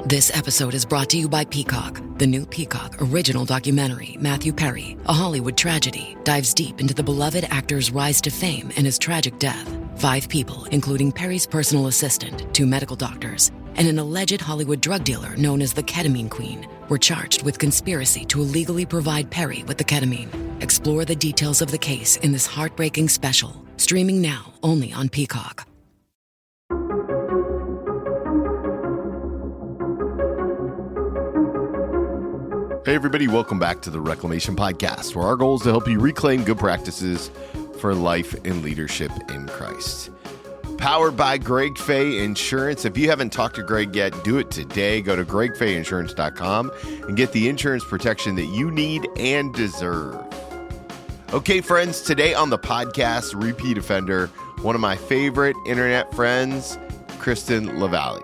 This episode is brought to you by Peacock. The new Peacock original documentary, Matthew Perry, A Hollywood Tragedy, dives deep into the beloved actor's rise to fame and his tragic death. 5 people, including Perry's personal assistant, 2 medical doctors, and an alleged Hollywood drug dealer known as the Ketamine Queen, were charged with conspiracy to illegally provide Perry with the ketamine. Explore the details of the case in this heartbreaking special, streaming now only on Peacock. Hey everybody, welcome back to the Reclamation Podcast, where our goal is to help you reclaim good practices for life and leadership in Christ. Powered by Fay Insurance. If you haven't talked to Greg yet, do it today. Go to gregfayinsurance.com and get the insurance protection that you need and deserve. Okay, friends, today on the podcast, repeat offender, one of my favorite internet friends, Kristen LaValley.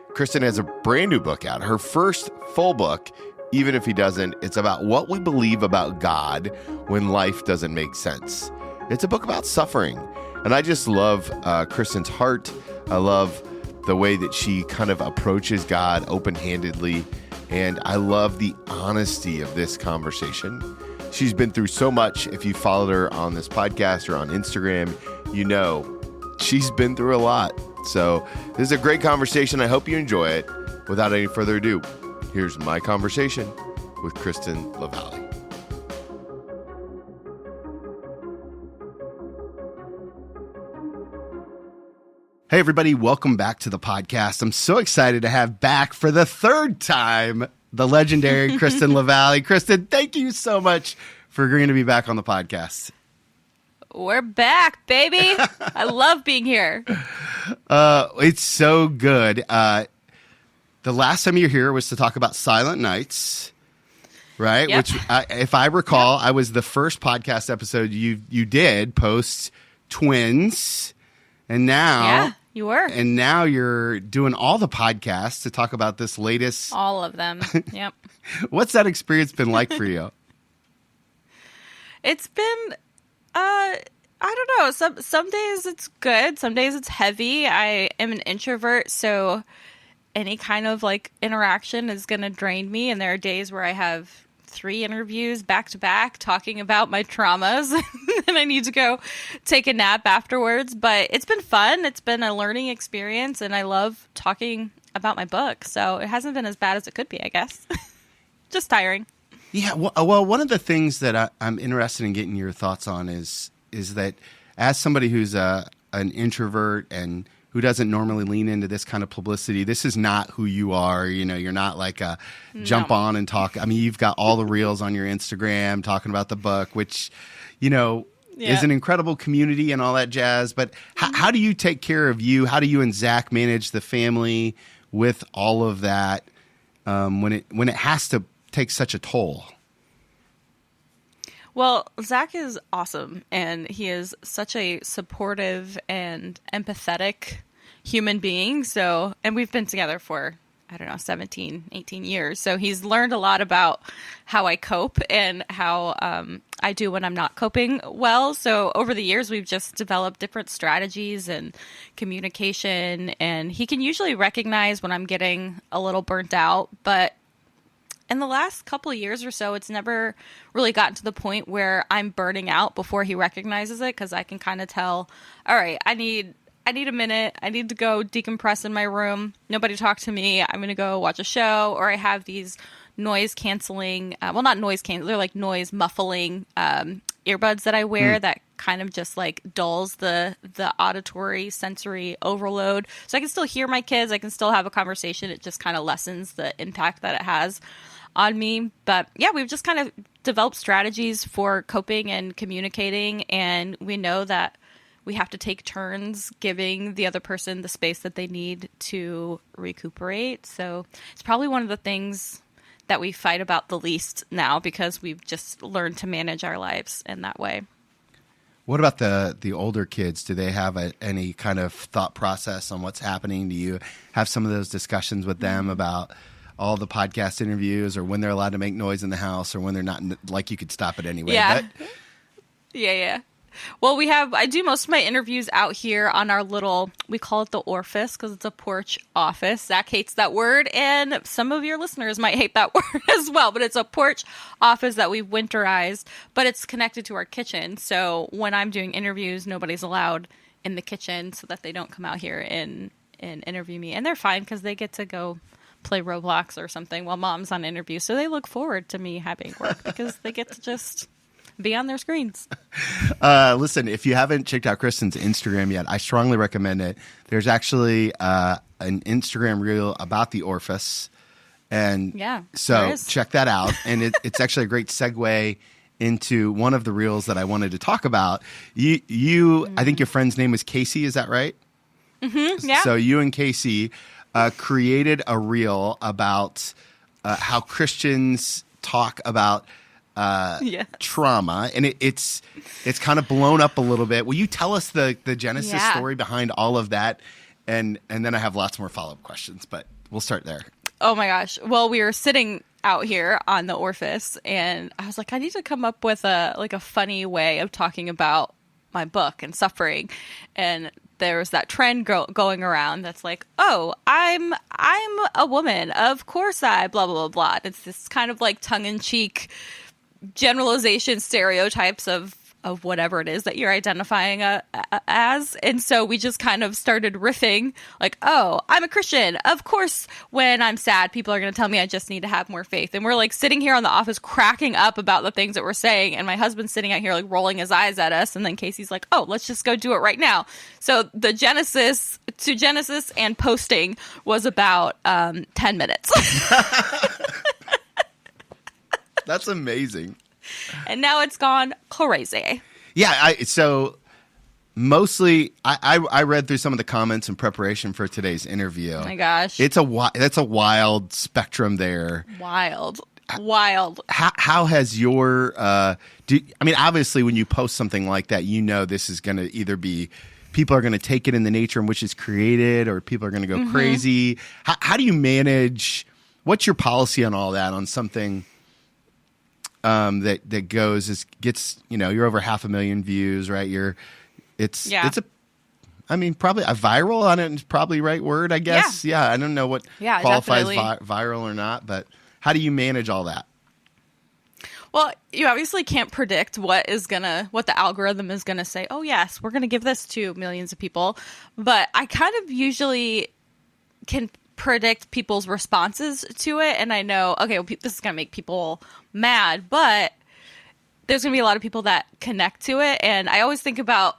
Kristen has a brand new book out, her first full book. Even if he doesn't, it's about what we believe about God when life doesn't make sense. It's a book about suffering. And I just love Kristen's heart. I love the way that she kind of approaches God open-handedly. And I love the honesty of this conversation. She's been through so much. If you followed her on this podcast or on Instagram, you know she's been through a lot. So this is a great conversation. I hope you enjoy it. Without any further ado, here's my conversation with Kristen LaValley. Hey, everybody. Welcome back to the podcast. I'm so excited to have back for the 3rd time the legendary Kristen LaValley. Kristen, thank you so much for agreeing to be back on the podcast. We're back, baby. I love being here. It's so good. The last time you were here was to talk about Silent Nights, right? Yep. Which, if I recall, I was the first podcast episode you did post twins, and now you were, and now you're doing all the podcasts to talk about this latest. All of them. Yep. What's that experience been like for you? It's been, I don't know. Some days it's good. Some days it's heavy. I am an introvert, so any kind of like interaction is going to drain me. And there are days where I have 3 interviews back to back talking about my traumas and I need to go take a nap afterwards. But it's been fun. It's been a learning experience and I love talking about my book. So it hasn't been as bad as it could be, I guess. Just tiring. Yeah. Well, one of the things that I'm interested in getting your thoughts on is that as somebody who's an introvert and who doesn't normally lean into this kind of publicity, this is not who you are. You know, you're not like a jump on and talk. I mean, you've got all the reels on your Instagram talking about the book, which, you know, is an incredible community and all that jazz. But how do you take care of you? How do you and Zach manage the family with all of that when it has to take such a toll? Well, Zach is awesome, and he is such a supportive and empathetic human being. So, and we've been together for, 17, 18 years. So he's learned a lot about how I cope and how I do when I'm not coping well. So over the years, we've just developed different strategies and communication, and he can usually recognize when I'm getting a little burnt out, but in the last couple of years or so, it's never really gotten to the point where I'm burning out before he recognizes it, because I can kind of tell, all right, I need a minute. I need to go decompress in my room. Nobody talk to me. I'm going to go watch a show. Or I have these noise canceling, not noise canceling, they're like noise muffling earbuds that I wear that kind of just like dulls the auditory sensory overload. So I can still hear my kids. I can still have a conversation. It just kind of lessens the impact that it has on me. But yeah, we've just kind of developed strategies for coping and communicating. And we know that we have to take turns giving the other person the space that they need to recuperate. So it's probably one of the things that we fight about the least now, because we've just learned to manage our lives in that way. What about the older kids? Do they have any kind of thought process on what's happening? Do you have some of those discussions with them about all the podcast interviews, or when they're allowed to make noise in the house, or when they're not, like you could stop it anyway? Yeah. Yeah. Well, I do most of my interviews out here on our we call it the orifice because it's a porch office. Zach hates that word, and some of your listeners might hate that word as well, but it's a porch office that we've winterized, but it's connected to our kitchen. So when I'm doing interviews, nobody's allowed in the kitchen so that they don't come out here and interview me. And they're fine because they get to go play Roblox or something while mom's on interview. So they look forward to me having work because they get to just be on their screens. Listen, if you haven't checked out Kristen's Instagram yet, I strongly recommend it. There's actually an Instagram reel about the orifice. And so check that out. And it's actually a great segue into one of the reels that I wanted to talk about. I think your friend's name was Casey. Is that right? Mm-hmm, yeah. So you and Casey created a reel about how Christians talk about trauma, and it's kind of blown up a little bit. Will you tell us the genesis story behind all of that? And then I have lots more follow-up questions, but we'll start there. Oh my gosh. Well, we were sitting out here on the orifice, and I was like, I need to come up with a funny way of talking about my book and suffering. And there's that trend going around that's like, oh, I'm a woman. Of course I blah, blah, blah, blah. It's this kind of like tongue-in-cheek generalization stereotypes of whatever it is that you're identifying as. And so we just kind of started riffing like, oh, I'm a Christian. Of course, when I'm sad, people are going to tell me I just need to have more faith. And we're like sitting here on the office cracking up about the things that we're saying. And my husband's sitting out here like rolling his eyes at us. And then Casey's like, oh, let's just go do it right now. So the genesis and posting was about 10 minutes. That's amazing. And now it's gone crazy. Yeah, so mostly I read through some of the comments in preparation for today's interview. Oh my gosh. That's a wild spectrum there. Wild. How has your obviously when you post something like that, this is going to either be people are going to take it in the nature in which it's created, or people are going to go crazy. How do you manage? What's your policy on all that? On something that gets you're over 500,000 views, right? Probably a viral on it is probably the right word, I guess. Yeah, I don't know what qualifies viral or not, but how do you manage all that? Well, you obviously can't predict what the algorithm is gonna say. Oh yes, we're gonna give this to millions of people, but I kind of usually can predict people's responses to it, and I know, okay, well, this is going to make people mad, but there's going to be a lot of people that connect to it, and I always think about,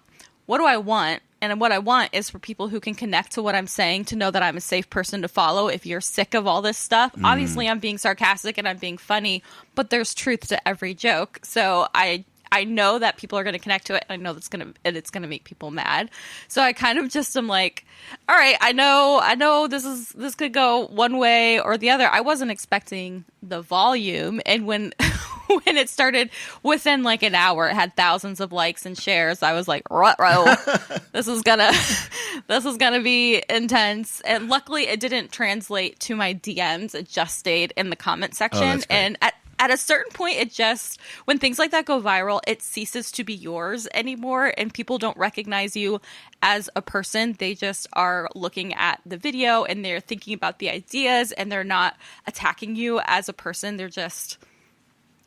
what do I want? And what I want is for people who can connect to what I'm saying to know that I'm a safe person to follow if you're sick of all this stuff. Obviously, I'm being sarcastic and I'm being funny, but there's truth to every joke, so I know that people are going to connect to it. And I know it's going to make people mad. So I kind of just am like, all right, I know this could go one way or the other. I wasn't expecting the volume. And when it started, within like an hour, it had thousands of likes and shares. I was like, ruh-roh, this is gonna be intense. And luckily it didn't translate to my DMs. It just stayed in the comment section. And at a certain point, when things like that go viral, it ceases to be yours anymore, and people don't recognize you as a person. They just are looking at the video and they're thinking about the ideas, and they're not attacking you as a person.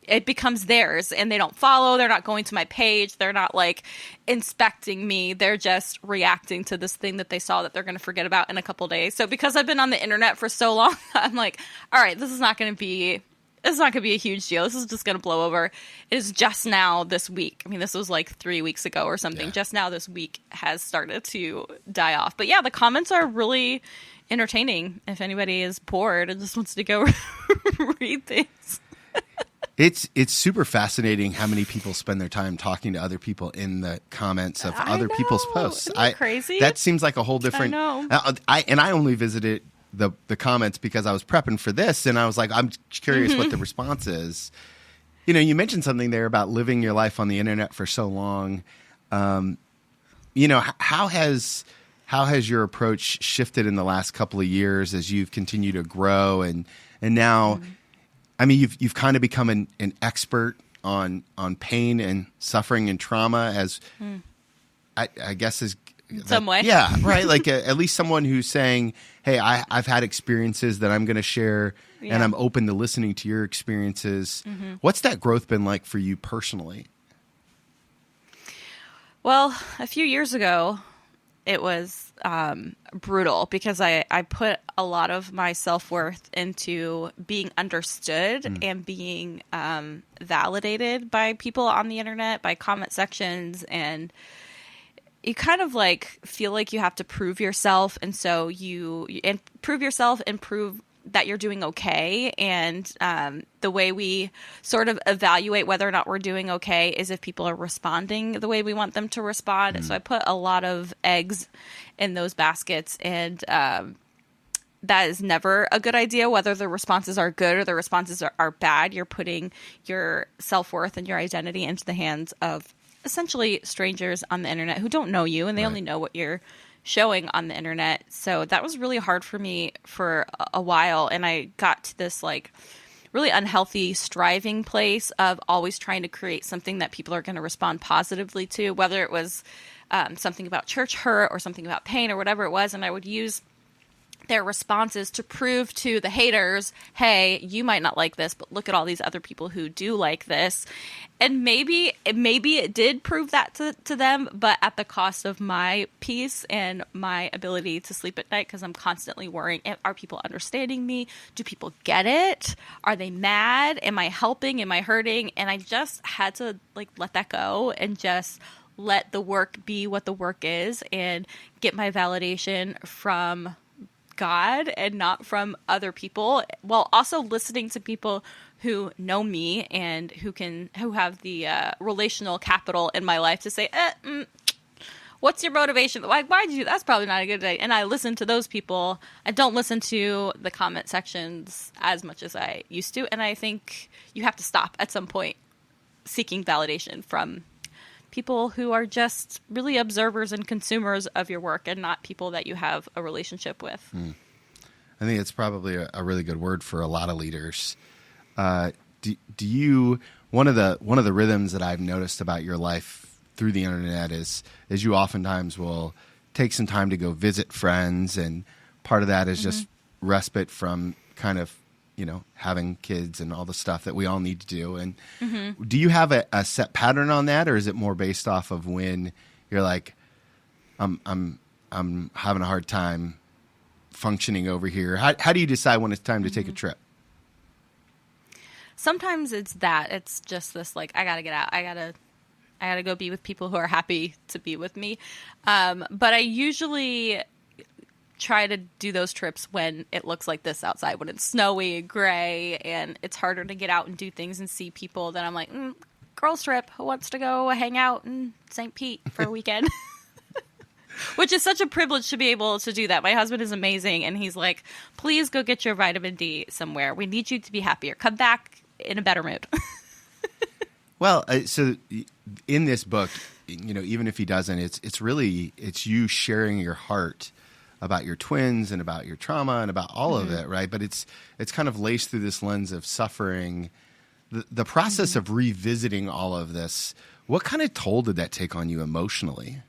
It becomes theirs, and they don't follow. They're not going to my page. They're not like inspecting me. They're just reacting to this thing that they saw that they're going to forget about in a couple days. So because I've been on the internet for so long, I'm like, all right, this is not going to be a huge deal. This is just going to blow over. It is just now this week. I mean, this was like 3 weeks ago or something. Yeah. Just now this week has started to die off. But yeah, the comments are really entertaining. If anybody is bored and just wants to go read things. It's super fascinating how many people spend their time talking to other people in the comments of other people's posts. Isn't that crazy? That seems like a whole different. I know. I only visited the comments because I was prepping for this, and I was like, I'm curious what the response is. You mentioned something there about living your life on the internet for so long. How has your approach shifted in the last couple of years as you've continued to grow and now, I mean, you've kind of become an expert on pain and suffering and trauma as I guess is some way. Yeah, right. Like at least someone who's saying, hey, I've had experiences that I'm going to share and I'm open to listening to your experiences. What's that growth been like for you personally? Well, a few years ago, it was brutal because I put a lot of my self-worth into being understood and being validated by people on the internet, by comment sections, and you kind of like feel like you have to prove yourself, and so you prove yourself and prove that you're doing okay. And the way we sort of evaluate whether or not we're doing okay is if people are responding the way we want them to respond. So I put a lot of eggs in those baskets, and that is never a good idea, whether the responses are good or the responses are bad. You're putting your self-worth and your identity into the hands of essentially strangers on the internet who don't know you, and they only know what you're showing on the internet. So that was really hard for me for a while, and I got to this like really unhealthy striving place of always trying to create something that people are going to respond positively to, whether it was something about church hurt or something about pain or whatever it was, and I would use their responses to prove to the haters, hey, you might not like this, but look at all these other people who do like this. And maybe it did prove that to them, but at the cost of my peace and my ability to sleep at night, because I'm constantly worrying, are people understanding me? Do people get it? Are they mad? Am I helping? Am I hurting? And I just had to like let that go and just let the work be what the work is and get my validation from God and not from other people, while also listening to people who know me and who have the relational capital in my life to say, what's your motivation? Why'd you do that? That's probably not a good idea. And I listen to those people. I don't listen to the comment sections as much as I used to. And I think you have to stop at some point seeking validation from people who are just really observers and consumers of your work and not people that you have a relationship with. I think it's probably a really good word for a lot of leaders. Do you, one of the rhythms that I've noticed about your life through the internet is you oftentimes will take some time to go visit friends, and part of that is just respite from kind of, having kids and all the stuff that we all need to do. And do you have a set pattern on that, or is it more based off of when you're like, I'm having a hard time functioning over here? How do you decide when it's time to take a trip? Sometimes it's that. It's just this like, I gotta get out. I gotta go be with people who are happy to be with me. But I usually try to do those trips when it looks like this outside, when it's snowy and gray and it's harder to get out and do things and see people. Then I'm like, girls trip, who wants to go hang out in St. Pete for a weekend? Which is such a privilege to be able to do that. My husband is amazing, and he's like, please go get your vitamin D somewhere. We need you to be happier. Come back in a better mood. Well, so in this book, even if he doesn't, it's you sharing your heart about your twins and about your trauma and about all of it, right? But it's kind of laced through this lens of suffering. The process of revisiting all of this, what kind of toll did that take on you emotionally?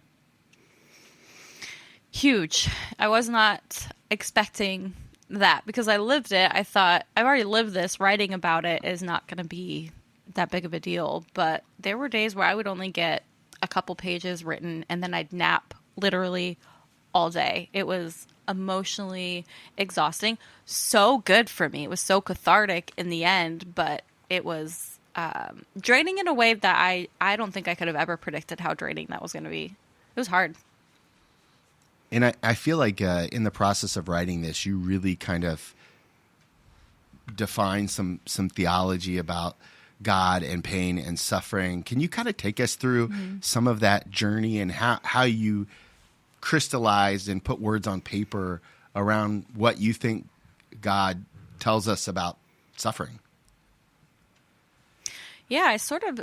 Huge. I was not expecting that because I lived it. I thought, I've already lived this. Writing about it is not going to be that big of a deal. But there were days where I would only get a couple pages written, and then I'd nap literally all day. It was emotionally exhausting. So good for me. It was so cathartic in the end, but it was draining in a way that I don't think I could have ever predicted how draining that was going to be. It was hard. And I feel like in the process of writing this, you really kind of define some theology about God and pain and suffering. Can you kind of take us through some of that journey and how you crystallized and put words on paper around what you think God tells us about suffering? Yeah, I sort of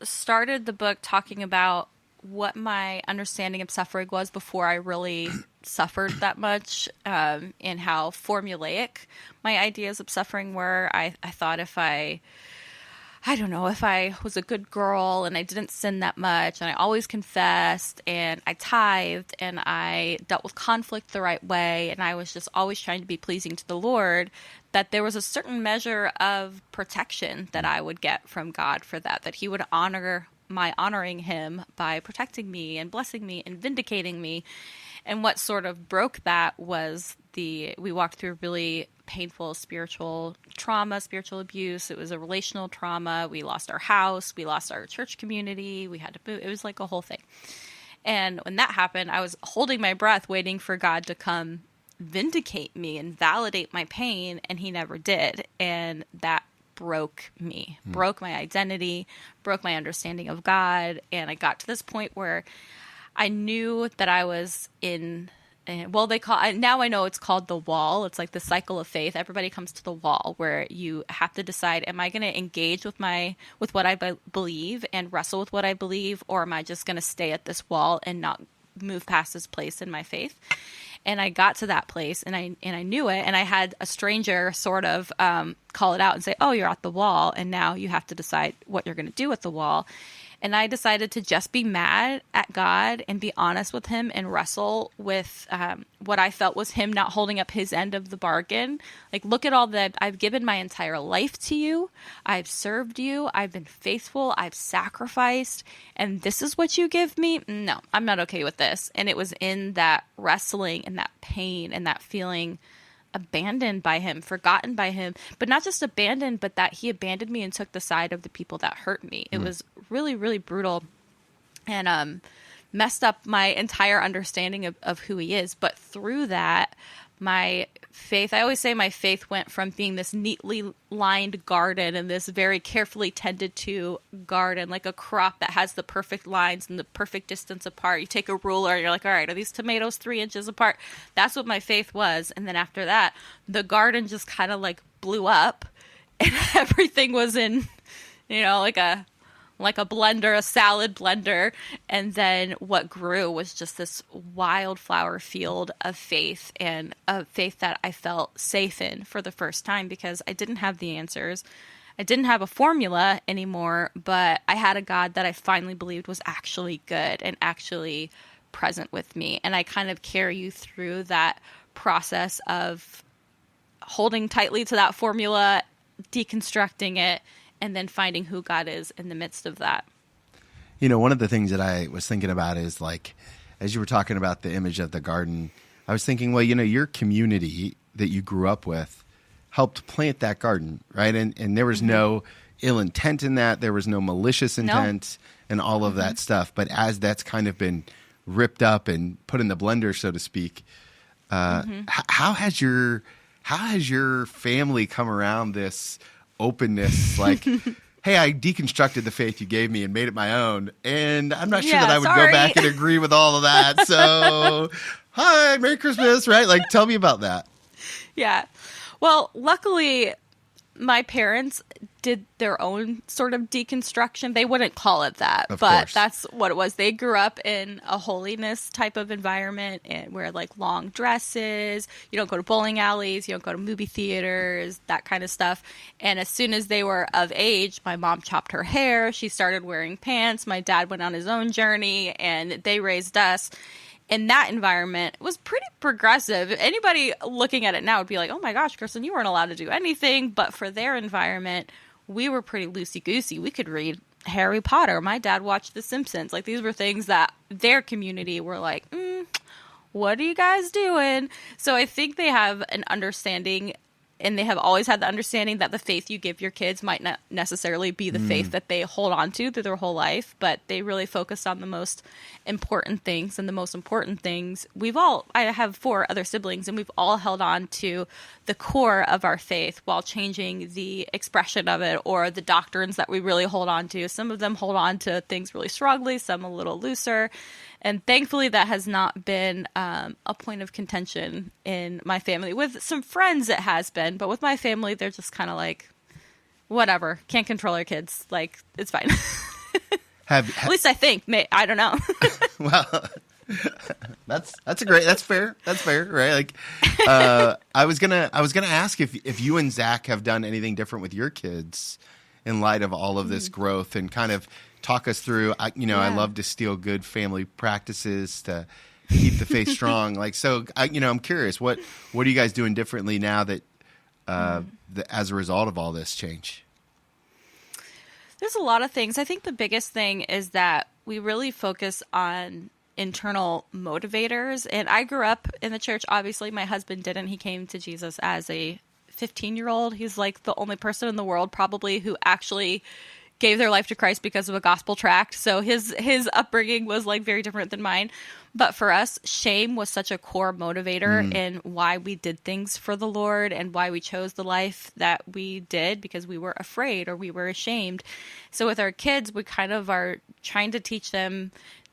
started the book talking about what my understanding of suffering was before I really suffered that much, and how formulaic my ideas of suffering were. I thought if I I don't know, if I was a good girl and I didn't sin that much and I always confessed and I tithed and I dealt with conflict the right way and I was just always trying to be pleasing to the Lord, that there was a certain measure of protection that I would get from God for that, that he would honor my honoring him by protecting me and blessing me and vindicating me. And what sort of broke that was we walked through really painful spiritual trauma, spiritual abuse. It was a relational trauma. We lost our house. We lost our church community. We had to move. It was like a whole thing. And when that happened, I was holding my breath, waiting for God to come vindicate me and validate my pain. And he never did. And that broke me, broke my identity, broke my understanding of God. And I got to this point where I knew that I was in, well, now I know it's called the wall. It's like the cycle of faith. Everybody comes to the wall where you have to decide, am I going to engage with what I believe and wrestle with what I believe, or am I just going to stay at this wall and not move past this place in my faith? And I got to that place and I knew it. And I had a stranger sort of call it out and say, oh, you're at the wall. And now you have to decide what you're going to do with the wall. And I decided to just be mad at God and be honest with him and wrestle with what I felt was him not holding up his end of the bargain. Like, look at all that. I've given my entire life to you. I've served you. I've been faithful. I've sacrificed. And this is what you give me? No, I'm not okay with this. And it was in that wrestling and that pain and that feeling abandoned by him, forgotten by him, but not just abandoned, but that he abandoned me and took the side of the people that hurt me. It was really, really brutal and messed up my entire understanding of who he is. But through that, my faith, I always say my faith went from being this neatly lined garden and this very carefully tended to garden, like a crop that has the perfect lines and the perfect distance apart. You take a ruler and you're like, all right, are these tomatoes 3 inches apart? That's what my faith was. And then after that, the garden just kind of like blew up and everything was in, like a blender, a salad blender. And then what grew was just this wildflower field of faith, and a faith that I felt safe in for the first time because I didn't have the answers. I didn't have a formula anymore, but I had a God that I finally believed was actually good and actually present with me. And I kind of carry you through that process of holding tightly to that formula, deconstructing it, and then finding who God is in the midst of that. One of the things that I was thinking about is, like, as you were talking about the image of the garden, I was thinking, well, your community that you grew up with helped plant that garden, right? And there was no ill intent in that. There was no malicious intent and all of that stuff. But as that's kind of been ripped up and put in the blender, so to speak, how has your family come around this openness? Like, hey, I deconstructed the faith you gave me and made it my own, and I'm not sure that I would go back and agree with all of that. So, hi, Merry Christmas, right? Like, tell me about that. Yeah. Well, luckily, my parents did their own sort of deconstruction. They wouldn't call it that, but course. That's what it was. They grew up in a holiness type of environment and where, like, long dresses, you don't go to bowling alleys, you don't go to movie theaters, that kind of stuff. And as soon as they were of age, my mom chopped her hair. She started wearing pants. My dad went on his own journey, and they raised us. In that environment, it was pretty progressive. Anybody looking at it now would be like, oh my gosh, Kristen, you weren't allowed to do anything. But for their environment, we were pretty loosey-goosey. We could read Harry Potter. My dad watched The Simpsons. Like, these were things that their community were like, what are you guys doing? So I think they have an understanding, and they have always had the understanding that the faith you give your kids might not necessarily be the faith that they hold on to through their whole life, but they really focus on the most important things. And the most important things, I have 4 other siblings, and we've all held on to the core of our faith while changing the expression of it or the doctrines that we really hold on to. Some of them hold on to things really strongly, some a little looser. And thankfully, that has not been a point of contention in my family. With some friends, it has been. But with my family, they're just kind of like, whatever. Can't control our kids. Like, it's fine. At least I think. I don't know. Well, that's fair. That's fair, right? Like, I was gonna ask if you and Zach have done anything different with your kids in light of all of this growth, and kind of talk us through, I love to steal good family practices to keep the faith strong. Like, so, I'm curious, what are you guys doing differently now that, as a result of all this change? There's a lot of things. I think the biggest thing is that we really focus on internal motivators. And I grew up in the church. Obviously, my husband didn't. He came to Jesus as a 15-year-old. He's like the only person in the world probably who actually gave their life to Christ because of a gospel tract. So his upbringing was like very different than mine. But for us, shame was such a core motivator in why we did things for the Lord and why we chose the life that we did, because we were afraid or we were ashamed. So with our kids, we kind of are trying to teach them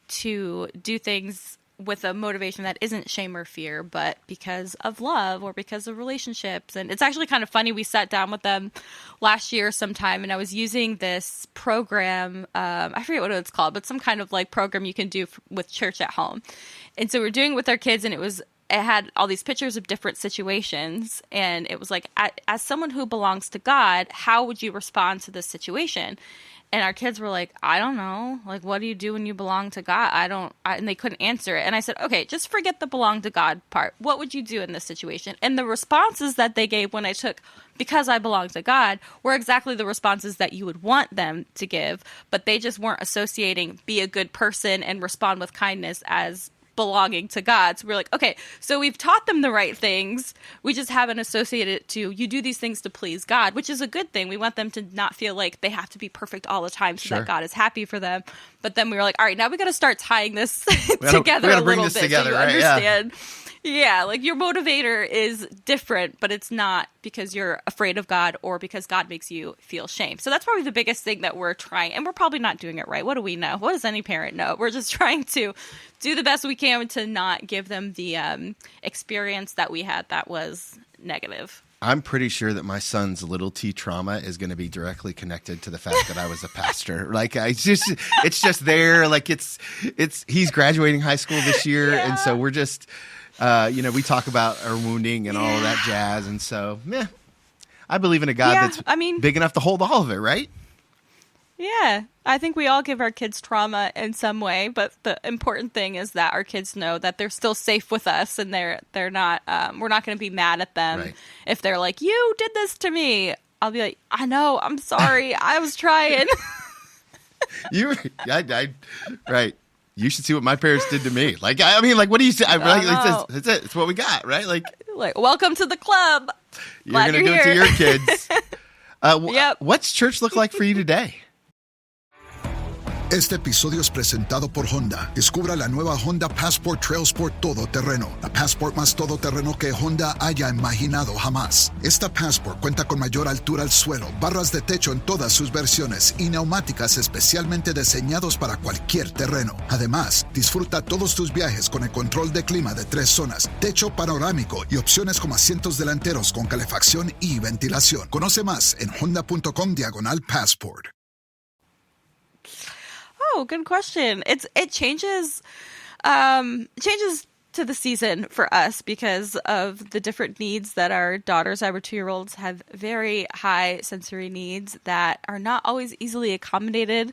to do things with a motivation that isn't shame or fear, but because of love or because of relationships. And it's actually kind of funny. We sat down with them last year sometime, and I was using this program. I forget what it's called, but some kind of like program you can do with church at home. And so we're doing it with our kids, and it had all these pictures of different situations. And it was like, as someone who belongs to God, how would you respond to this situation? And our kids were like, I don't know. Like, what do you do when you belong to God? And they couldn't answer it. And I said, okay, just forget the belong to God part. What would you do in this situation? And the responses that they gave when I took, because I belong to God, were exactly the responses that you would want them to give. But they just weren't associating be a good person and respond with kindness as belonging to God. So we're like, okay, so we've taught them the right things. We just haven't associated it to, you do these things to please God, which is a good thing. We want them to not feel like they have to be perfect all the time so that God is happy for them. But then we were like, all right, now we got to start tying this together a little bit together, so you right? understand. Yeah, like your motivator is different, but it's not because you're afraid of God or because God makes you feel shame. So that's probably the biggest thing that we're trying, and we're probably not doing it right. What do we know? What does any parent know? We're just trying to do the best we can to not give them the experience that we had that was negative. I'm pretty sure that my son's little T trauma is going to be directly connected to the fact that I was a pastor. Like, it's just there. Like, he's graduating high school this year, and so we're just. We talk about our wounding and all of that jazz. And so, I believe in a God that's big enough to hold all of it, right? Yeah. I think we all give our kids trauma in some way, but the important thing is that our kids know that they're still safe with us, and they're not, we're not going to be mad at them if they're like, you did this to me. I'll be like, I know, I'm sorry. I was trying. Right. You should see what my parents did to me. Like, what do you say? It's it. It's what we got, right? Like welcome to the club. You're going to do it to your kids. Yep. What's church look like for you today? Este episodio es presentado por Honda. Descubra la nueva Honda Passport Trail Sport Todoterreno, la Passport más todoterreno que Honda haya imaginado jamás. Esta Passport cuenta con mayor altura al suelo, barras de techo en todas sus versiones y neumáticas especialmente diseñados para cualquier terreno. Además, disfruta todos tus viajes con el control de clima de 3 zonas, techo panorámico y opciones como asientos delanteros con calefacción y ventilación. Conoce más en honda.com/passport. Oh, good question. It changes to the season for us because of the different needs that our daughters, our 2-year-olds, have very high sensory needs that are not always easily accommodated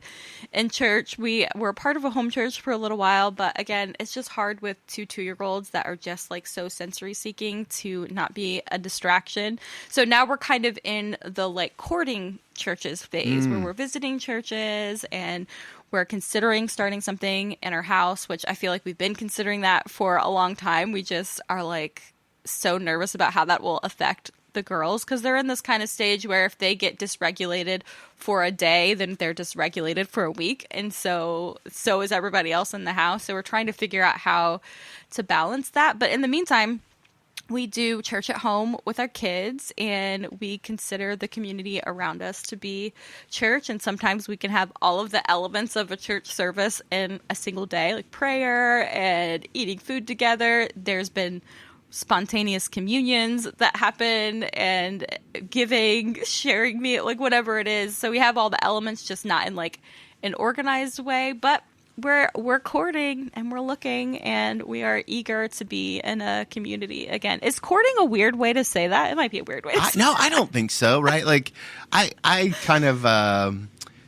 in church. We were part of a home church for a little while, but again, it's just hard with 2-year-olds that are just like so sensory seeking to not be a distraction. So now we're kind of in the like courting churches phase where we're visiting churches and we're considering starting something in our house, which I feel like we've been considering that for a long time. We just are like so nervous about how that will affect the girls because they're in this kind of stage where if they get dysregulated for a day, then they're dysregulated for a week. And so is everybody else in the house. So we're trying to figure out how to balance that. But in the meantime, we do church at home with our kids, and we consider the community around us to be church. And sometimes we can have all of the elements of a church service in a single day, like prayer and eating food together. There's been spontaneous communions that happen and giving, sharing meat, like whatever it is. So we have all the elements, just not in like an organized way. But we're courting and we're looking and we are eager to be in a community again. Is courting a weird way to say that? It might be a weird way to say No, I don't think so, right? Like, I kind of,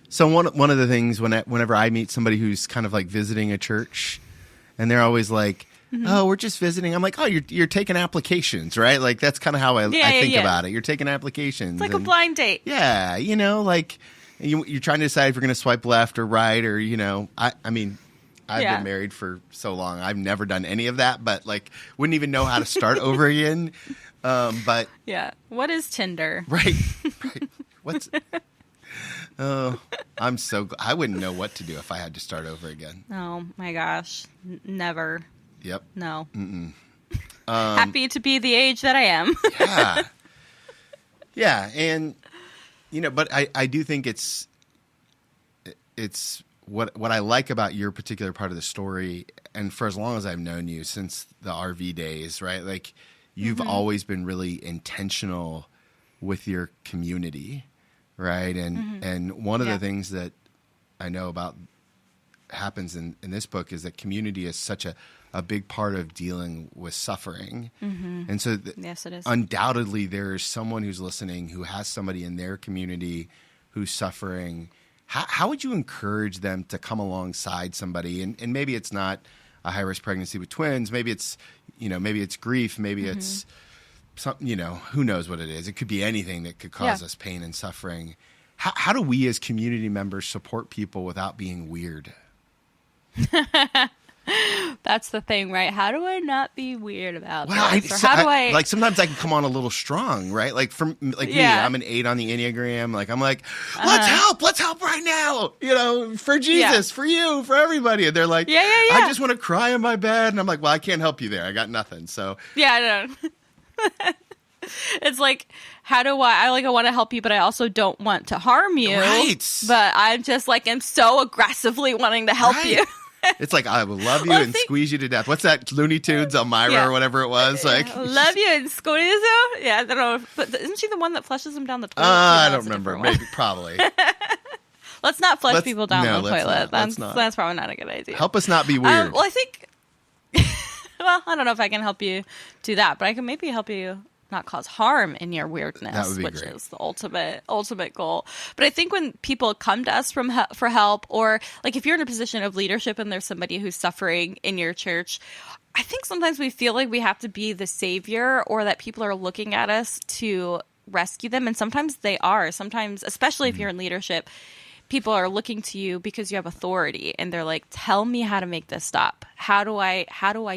so one of the things whenever I meet somebody who's kind of like visiting a church and they're always like, oh, we're just visiting. I'm like, oh, you're taking applications, right? Like, that's kind of how I think about it. You're taking applications. It's like a blind date. Yeah, like you're trying to decide if you're going to swipe left or right, or, I mean, I've been married for so long. I've never done any of that, but like wouldn't even know how to start over again. But yeah, what is Tinder? Right. What's? Oh, I wouldn't know what to do if I had to start over again. Oh my gosh, never. Yep. No. Happy to be the age that I am. Yeah. Yeah, and but I do think it's what I like about your particular part of the story, and for as long as I've known you, since the RV days, right? Like, you've always been really intentional with your community, right? And one of the things that I know about happens in this book is that community is such a big part of dealing with suffering. And so yes, it is. Undoubtedly there's someone who's listening who has somebody in their community who's suffering. How would you encourage them to come alongside somebody? And maybe it's not a high-risk pregnancy with twins. Maybe it's, maybe it's grief. Maybe it's some, who knows what it is. It could be anything that could cause us pain and suffering. How do we as community members support people without being weird? That's the thing, right? How do I not be weird about this? Or like sometimes I can come on a little strong, right? Like me, I'm an 8 on the Enneagram. Like I'm like, let's help right now, for Jesus, for you, for everybody. And they're like, I just want to cry in my bed, and I'm like, well, I can't help you there. I got nothing. So I know. It's like, how do I want to help you, but I also don't want to harm you. Right. But I'm just like, I'm so aggressively wanting to help you. It's like, I will love you and squeeze you to death. What's that, Looney Tunes, Elmira or whatever it was? Like, love you and squeeze you? Yeah, I don't know. But isn't she the one that flushes them down the toilet? I don't remember. Maybe, probably. Let's not flush people down the toilet. That's probably not a good idea. Help us not be weird. Well, I think, I don't know if I can help you do that, but I can maybe help you not cause harm in your weirdness, which is the ultimate goal. But I think when people come to us for help, or like if you're in a position of leadership and there's somebody who's suffering in your church, I think sometimes we feel like we have to be the savior, or that people are looking at us to rescue them. And sometimes they are. Sometimes, especially if you're in leadership, people are looking to you because you have authority, and they're like, tell me how to make this stop. How do I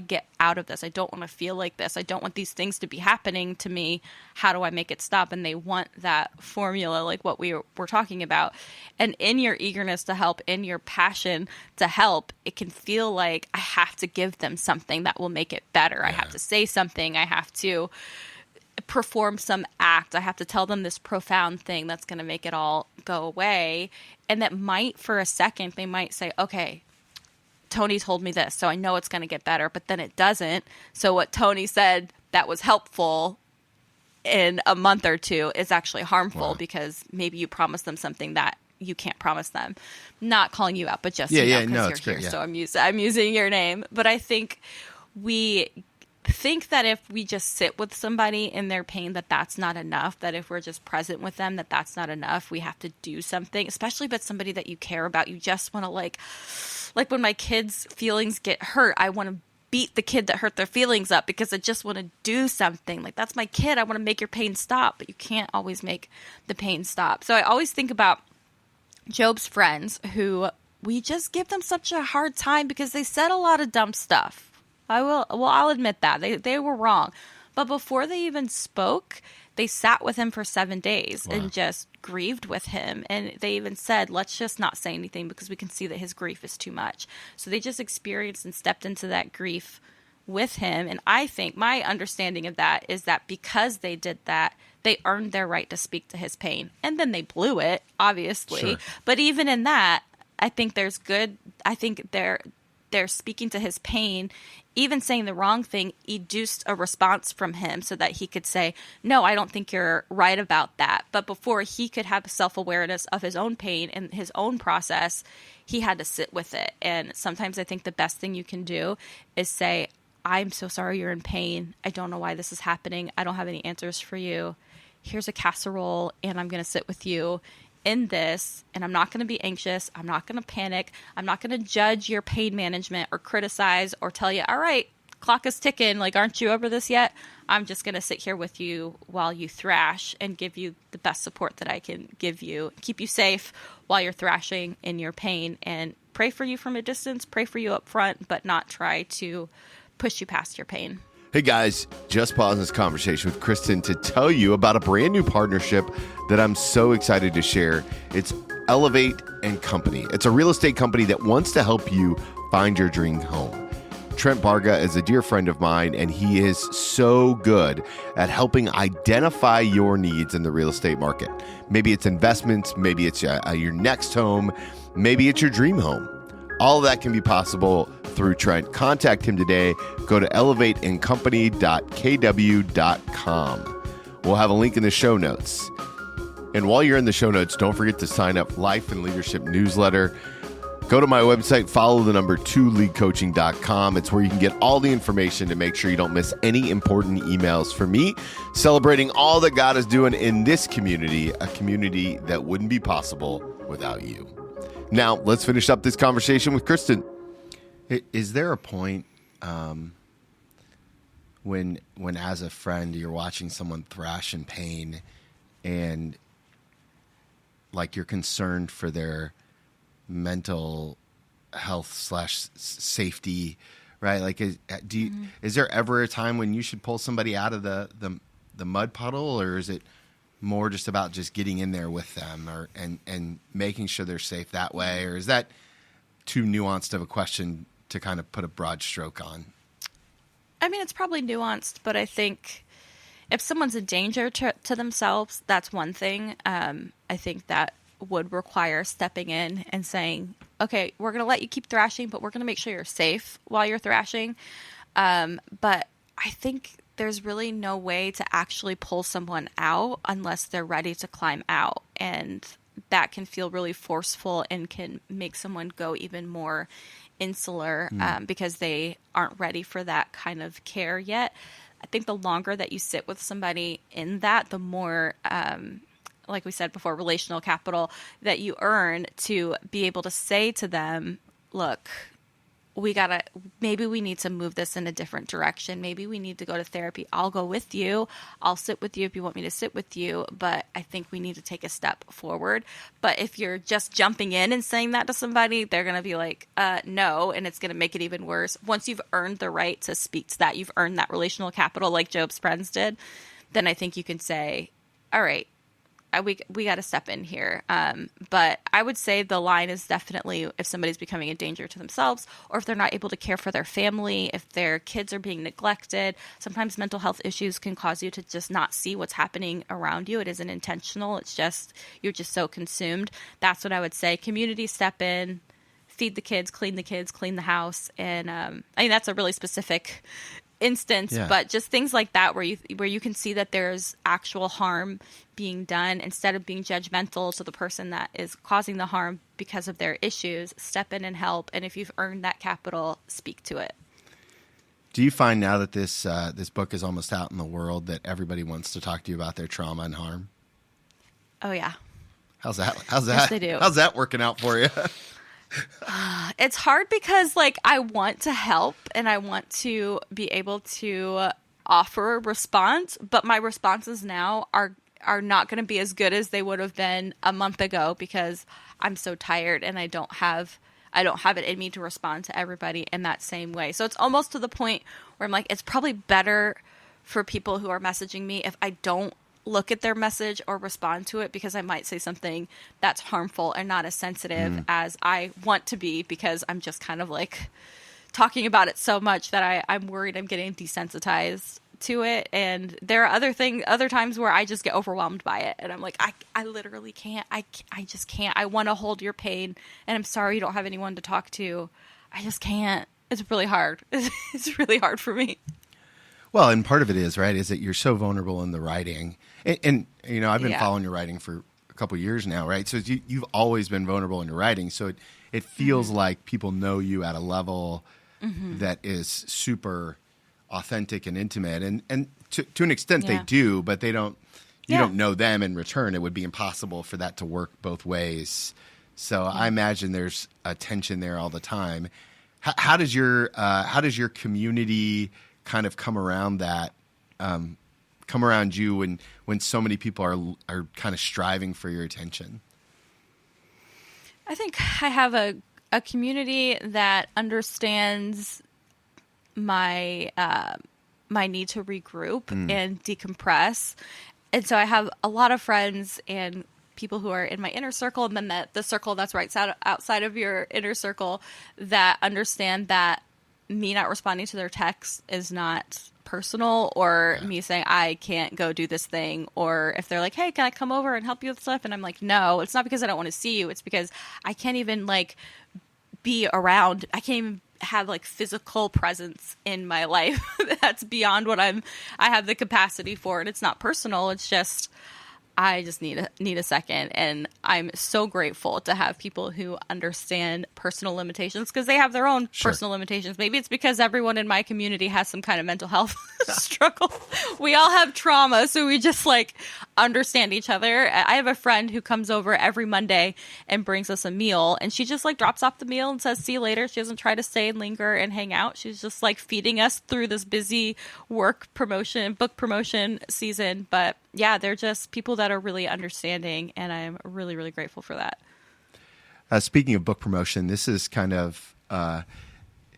get out of this? I don't want to feel like this. I don't want these things to be happening to me. How do I make it stop? And they want that formula, like what we were talking about. And in your eagerness to help, in your passion to help, it can feel like I have to give them something that will make it better. I have to say something. I have to perform some act. I have to tell them this profound thing that's going to make it all go away. And that might, for a second, they might say, okay, Tony told me this, so I know it's going to get better, but then it doesn't. So what Tony said that was helpful in a month or two is actually harmful because maybe you promised them something that you can't promise them. Not calling you out, but just because you're here. So I'm using your name. But I think we think that if we just sit with somebody in their pain, that's not enough. That if we're just present with them, that's not enough. We have to do something, especially if it's somebody that you care about. You just want to like when my kids' feelings get hurt, I want to beat the kid that hurt their feelings up because I just want to do something. Like, that's my kid. I want to make your pain stop, but you can't always make the pain stop. So I always think about Job's friends, who we just give them such a hard time because they said a lot of dumb stuff. I'll admit that. They were wrong. But before they even spoke, they sat with him for 7 days and just grieved with him. And they even said, let's just not say anything because we can see that his grief is too much. So they just experienced and stepped into that grief with him. And I think my understanding of that is that because they did that, they earned their right to speak to his pain. And then they blew it, obviously. Sure. But even in that, I think they're speaking to his pain, even saying the wrong thing, induced a response from him so that he could say, no, I don't think you're right about that. But before he could have self-awareness of his own pain and his own process, he had to sit with it. And sometimes I think the best thing you can do is say, I'm so sorry you're in pain. I don't know why this is happening. I don't have any answers for you. Here's a casserole, and I'm going to sit with you in this, and I'm not going to be anxious. I'm not going to panic. I'm not going to judge your pain management or criticize or tell you, all right, clock is ticking. Like, aren't you over this yet? I'm just going to sit here with you while you thrash and give you the best support that I can give you, keep you safe while you're thrashing in your pain, and pray for you from a distance, pray for you up front, but not try to push you past your pain. Hey guys, just pausing this conversation with Kristen to tell you about a brand new partnership that I'm so excited to share. It's Elevate and Company. It's a real estate company that wants to help you find your dream home. Trent Barga is a dear friend of mine, and he is so good at helping identify your needs in the real estate market. Maybe it's investments, maybe it's your next home, maybe it's your dream home. All of that can be possible through Trent. Contact him today. Go to elevateandcompany.kw.com. We'll have a link in the show notes. And while you're in the show notes, don't forget to sign up Life and Leadership newsletter. Go to my website, follow the number 2leadcoaching.com. It's where you can get all the information to make sure you don't miss any important emails from me, celebrating all that God is doing in this community, a community that wouldn't be possible without you. Now, let's finish up this conversation with Kristen. Is there a point when as a friend, you're watching someone thrash in pain and like you're concerned for their mental health / safety, right? Like, is there ever a time when you should pull somebody out of the mud puddle, or is it more just about just getting in there with them and making sure they're safe that way? Or is that too nuanced of a question to kind of put a broad stroke on? I mean, it's probably nuanced, but I think if someone's a danger to themselves, that's one thing. I think that would require stepping in and saying, okay, we're going to let you keep thrashing, but we're going to make sure you're safe while you're thrashing. But I think there's really no way to actually pull someone out unless they're ready to climb out. And that can feel really forceful and can make someone go even more insular because they aren't ready for that kind of care yet. I think the longer that you sit with somebody in that, the more, like we said before, relational capital that you earn to be able to say to them, look, maybe we need to move this in a different direction. Maybe we need to go to therapy. I'll go with you. I'll sit with you if you want me to sit with you. But I think we need to take a step forward. But if you're just jumping in and saying that to somebody, they're going to be like, no. And it's going to make it even worse. Once you've earned the right to speak to that, you've earned that relational capital like Job's friends did, then I think you can say, all right, we got to step in here. But I would say the line is definitely if somebody's becoming a danger to themselves, or if they're not able to care for their family, if their kids are being neglected. Sometimes mental health issues can cause you to just not see what's happening around you. It isn't intentional. It's just, you're just so consumed. That's what I would say. Community, step in, feed the kids, clean the house. And I mean, that's a really specific instance, but just things like that where you can see that there's actual harm being done, instead of being judgmental to the person that is causing the harm because of their issues, step in and help. And if you've earned that capital, speak to it. Do you find now that this book is almost out in the world that everybody wants to talk to you about their trauma and harm? Oh yeah. How's that? Yes, they do. How's that working out for you? It's hard because I want to help and I want to be able to offer a response, but my responses now are not going to be as good as they would have been a month ago because I'm so tired and I don't have it in me to respond to everybody in that same way. So it's almost to the point where I'm like, it's probably better for people who are messaging me if I don't look at their message or respond to it, because I might say something that's harmful and not as sensitive as I want to be, because I'm just kind of talking about it so much that I'm worried I'm getting desensitized to it. And there are other times where I just get overwhelmed by it and I'm like, I literally can't. I just can't. I want to hold your pain and I'm sorry you don't have anyone to talk to. I just can't. It's really hard. It's really hard for me. Well, and part of it is, right, is that you're so vulnerable in the writing. And you know, I've been Yeah. following your writing for a couple of years now, right? So you've always been vulnerable in your writing. So it feels like people know you at a level that is super authentic and intimate. And to an extent they Yeah. do, but they don't, you Yeah. don't know them in return. It would be impossible for that to work both ways. So I imagine there's a tension there all the time. How does your community kind of come around that, come around you when so many people are kind of striving for your attention? I think I have a community that understands my my need to regroup and decompress. And so I have a lot of friends and people who are in my inner circle, and then the circle that's right outside of your inner circle that understand that me not responding to their texts is not personal, or me saying I can't go do this thing, or if they're like, hey, can I come over and help you with stuff? And I'm like, no, it's not because I don't want to see you. It's because I can't even like be around. I can't even have like physical presence in my life. That's beyond what I have the capacity for. And it's not personal. It's just, I just need a second. And I'm so grateful to have people who understand personal limitations, because they have their own personal limitations. Maybe it's because everyone in my community has some kind of mental health struggle. We all have trauma, so we just like understand each other. I have a friend who comes over every Monday and brings us a meal, and she just like drops off the meal and says, see you later. She doesn't try to stay and linger and hang out. She's just like feeding us through this busy book promotion season. But yeah, they're just people that are really understanding, and I'm really, really grateful for that. Speaking of book promotion, this is kind of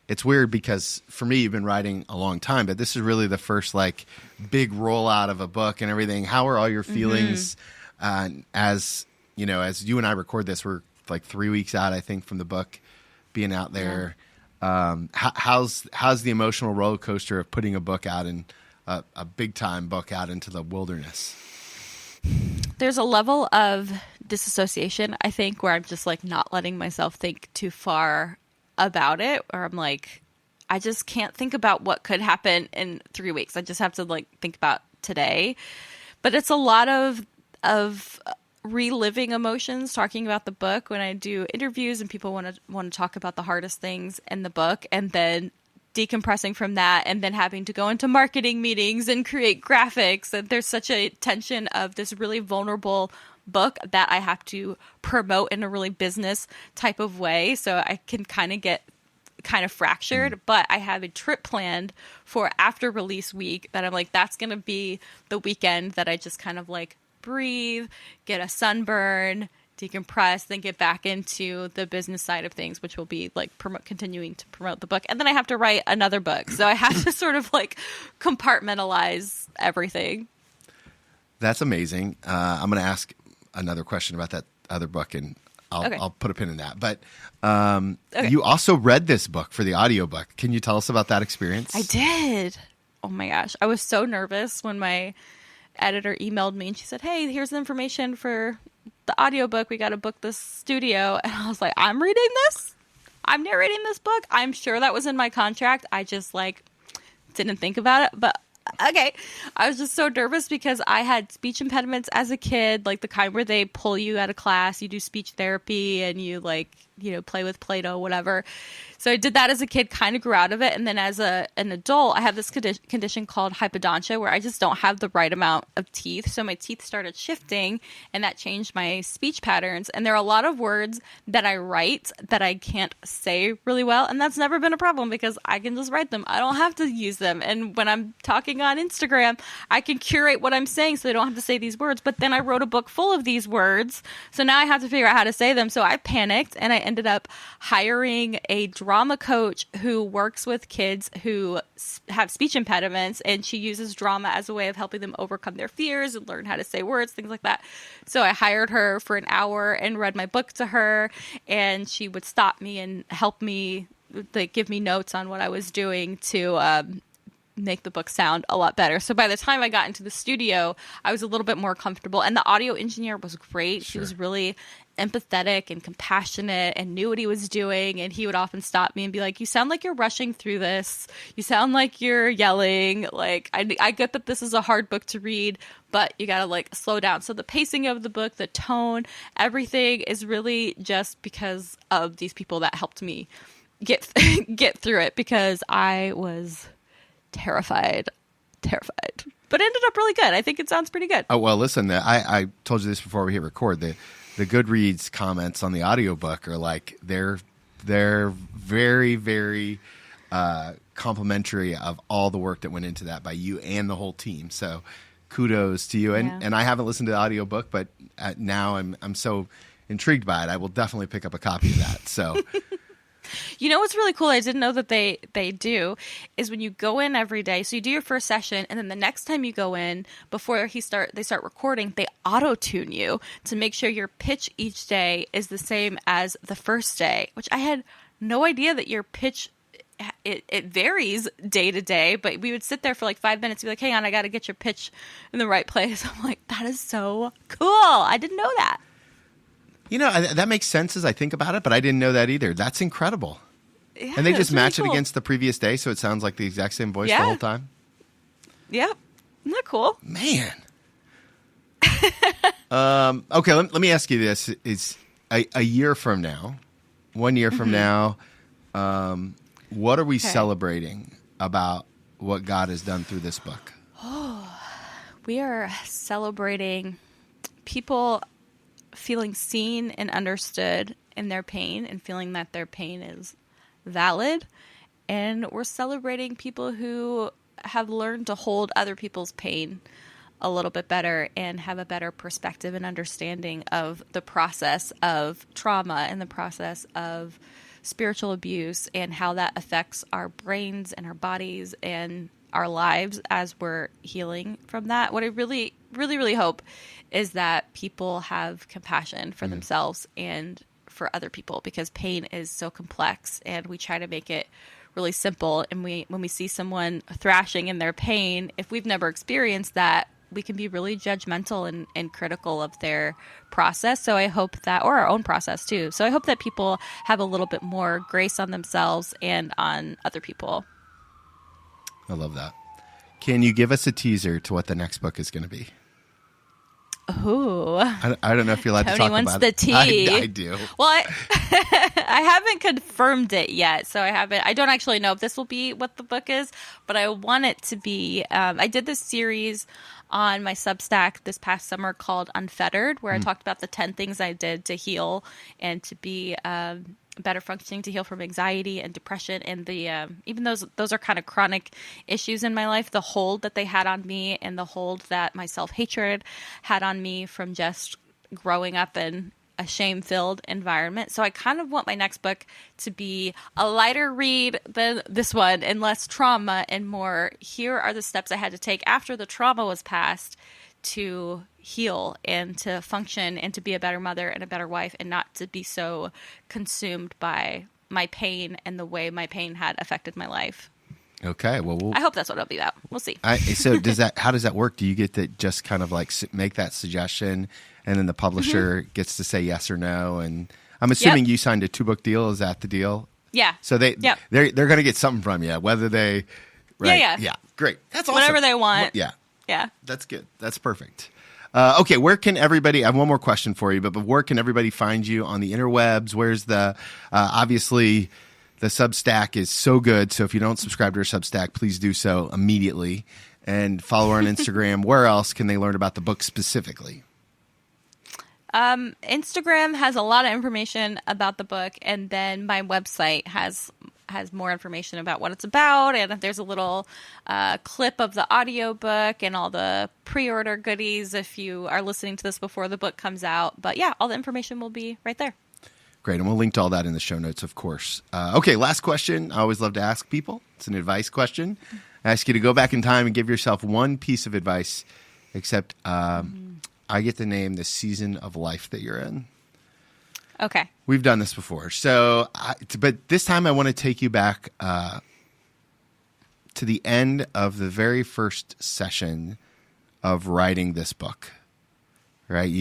it's weird because for me, you've been writing a long time, but this is really the first like big rollout of a book and everything. How are all your feelings as you know, as you and I record this? We're like 3 weeks out, I think, from the book being out there. How's the emotional roller coaster of putting a book out and a big time book out into the wilderness? There's a level of disassociation, I think, where I'm just like not letting myself think too far about it, or I'm like, I just can't think about what could happen in 3 weeks. I just have to like think about today. But it's a lot of reliving emotions, talking about the book when I do interviews and people want to talk about the hardest things in the book, and then decompressing from that, and then having to go into marketing meetings and create graphics. And there's such a tension of this really vulnerable book that I have to promote in a really business type of way. So I can get fractured, but I have a trip planned for after release week that I'm like, that's going to be the weekend that I just kind of like breathe, get a sunburn, decompress, then get back into the business side of things, which will be like continuing to promote the book. And then I have to write another book. So I have to sort of like compartmentalize everything. That's amazing. I'm going to ask another question about that other book, and I'll put a pin in that. But you also read this book for the audiobook. Can you tell us about that experience? I did. Oh my gosh. I was so nervous when my editor emailed me and she said, hey, here's the information for the audiobook. We got to book this studio. And I was like, I'm reading this? I'm narrating this book? I'm sure that was in my contract. I just like didn't think about it. But okay. I was just so nervous because I had speech impediments as a kid, like the kind where they pull you out of class, you do speech therapy and you like, you know, play with Play-Doh, whatever. So I did that as a kid, kind of grew out of it. And then as an adult, I have this condition called hypodontia where I just don't have the right amount of teeth. So my teeth started shifting and that changed my speech patterns. And there are a lot of words that I write that I can't say really well. And that's never been a problem because I can just write them. I don't have to use them. And when I'm talking on Instagram, I can curate what I'm saying so I don't have to say these words. But then I wrote a book full of these words. So now I have to figure out how to say them. So I panicked and I ended up hiring a drama coach who works with kids who have speech impediments, and she uses drama as a way of helping them overcome their fears and learn how to say words, things like that. So I hired her for an hour and read my book to her, and she would stop me and help me, like, give me notes on what I was doing to make the book sound a lot better. So by the time I got into the studio, I was a little bit more comfortable. And the audio engineer was great. She was really empathetic and compassionate and knew what he was doing. And he would often stop me and be like, you sound like you're rushing through this. You sound like you're yelling. Like, I get that this is a hard book to read, but you got to like slow down. So the pacing of the book, the tone, everything is really just because of these people that helped me get through it, because I was terrified, but it ended up really good. I think it sounds pretty good. Oh, well, listen, I told you this before we hit record. The Goodreads comments on the audiobook are like, they're very, very complimentary of all the work that went into that by you and the whole team. So kudos to you. And I haven't listened to the audiobook, but now I'm so intrigued by it. I will definitely pick up a copy of that. So you know what's really cool, I didn't know that they do, is when you go in every day, so you do your first session, and then the next time you go in, before they start recording, they auto-tune you to make sure your pitch each day is the same as the first day, which I had no idea that your pitch, it varies day to day, but we would sit there for like 5 minutes and be like, hang on, I got to get your pitch in the right place. I'm like, that is so cool. I didn't know that. You know, that makes sense as I think about it, but I didn't know that either. That's incredible. Yeah, and they just match really it cool against the previous day, so it sounds like the exact same voice the whole time? Yep. Isn't that cool? Man. Okay, let me ask you this. Is a year from now, 1 year from now, what are we celebrating about what God has done through this book? We are celebrating people feeling seen and understood in their pain and feeling that their pain is valid. And we're celebrating people who have learned to hold other people's pain a little bit better and have a better perspective and understanding of the process of trauma and the process of spiritual abuse and how that affects our brains and our bodies and our lives as we're healing from that. What I really, really, really hope is that people have compassion for themselves and for other people, because pain is so complex and we try to make it really simple. And when we see someone thrashing in their pain, if we've never experienced that, we can be really judgmental and critical of their process. So I hope that, or our own process too. So I hope that people have a little bit more grace on themselves and on other people. I love that. Can you give us a teaser to what the next book is going to be? Ooh. I don't know if you're allowed to talk about it. Tony wants the tea. I do. Well, I haven't confirmed it yet, so I don't actually know if this will be what the book is, but I want it to be. I did this series on my Substack this past summer called Unfettered, where I talked about the 10 things I did to heal and to be better functioning, to heal from anxiety and depression, and the even those are kind of chronic issues in my life, the hold that they had on me and the hold that my self-hatred had on me from just growing up in a shame-filled environment. So I kind of want my next book to be a lighter read than this one and less trauma and more, here are the steps I had to take after the trauma was past to heal and to function and to be a better mother and a better wife, and not to be so consumed by my pain and the way my pain had affected my life. Okay, well, I hope that's what it'll be about. We'll see. So how does that work? Do you get to just kind of like make that suggestion, and then the publisher gets to say yes or no? And I'm assuming you signed a 2-book deal. Is that the deal? Yeah. So they're going to get something from you, whether they yeah. Great. That's awesome. Whatever they want. Yeah. Yeah. That's good. That's perfect. Okay, where can everybody – I have one more question for you, but where can everybody find you on the interwebs? Where's the obviously the Substack is so good, so if you don't subscribe to our Substack, please do so immediately. And follow her on Instagram. Where else can they learn about the book specifically? Instagram has a lot of information about the book, and then my website has more information about what it's about, and there's a little clip of the audiobook and all the pre-order goodies if you are listening to this before the book comes out. But yeah, all the information will be right there. Great, and we'll link to all that in the show notes, of course. Okay, last question. I always love to ask people. It's an advice question. I ask you to go back in time and give yourself one piece of advice, except I get to name the season of life that you're in. Okay. We've done this before. So, but this time I want to take you back to the end of the very first session of writing this book, right?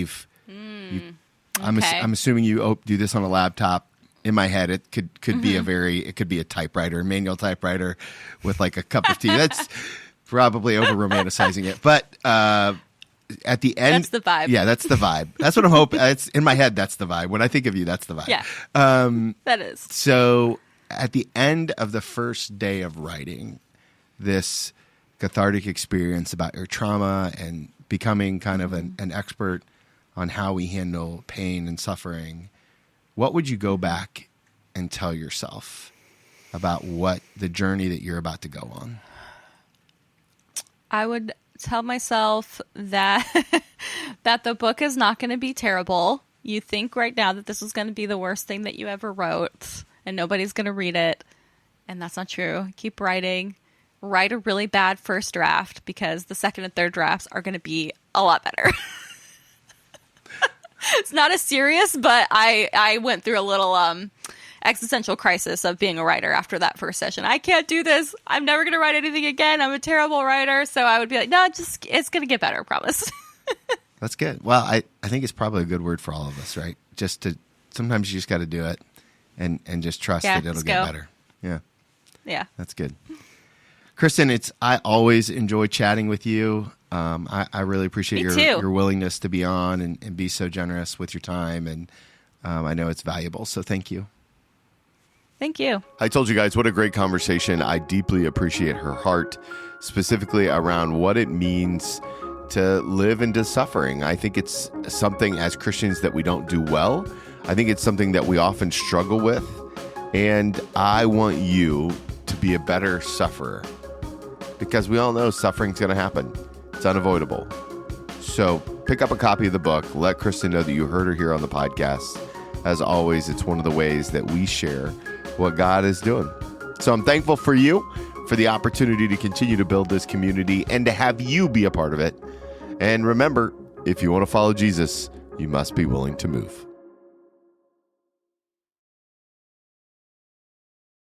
I'm assuming you do this on a laptop. In my head, it could be it could be a typewriter, a manual typewriter with like a cup of tea. That's probably over romanticizing it, but at the end, that's the vibe. Yeah, that's the vibe. That's what I'm hoping. It's in my head. That's the vibe. When I think of you, that's the vibe. Yeah, that is. So at the end of the first day of writing this cathartic experience about your trauma and becoming kind of an expert on how we handle pain and suffering, what would you go back and tell yourself about what the journey that you're about to go on? I would tell myself that that the book is not going to be terrible. You think right now that this is going to be the worst thing that you ever wrote and nobody's going to read it. And that's not true. Keep writing. Write a really bad first draft because the second and third drafts are going to be a lot better. It's not as serious, but I went through a little existential crisis of being a writer after that first session. I can't do this. I'm never going to write anything again. I'm a terrible writer. So I would be like, no, it's going to get better, I promise. That's good. Well, I think it's probably a good word for all of us, right? Sometimes you just got to do it and just trust that it'll get better. Yeah. Yeah. That's good. Kristen, I always enjoy chatting with you. I really appreciate your willingness to be on and be so generous with your time. And I know it's valuable. So thank you. Thank you. I told you guys what a great conversation. I deeply appreciate her heart, specifically around what it means to live into suffering. I think it's something as Christians that we don't do well. I think it's something that we often struggle with. And I want you to be a better sufferer because we all know suffering's going to happen. It's unavoidable. So pick up a copy of the book. Let Kristen know that you heard her here on the podcast. As always, it's one of the ways that we share what God is doing. So I'm thankful for you, for the opportunity to continue to build this community and to have you be a part of it. And remember, if you want to follow Jesus, you must be willing to move.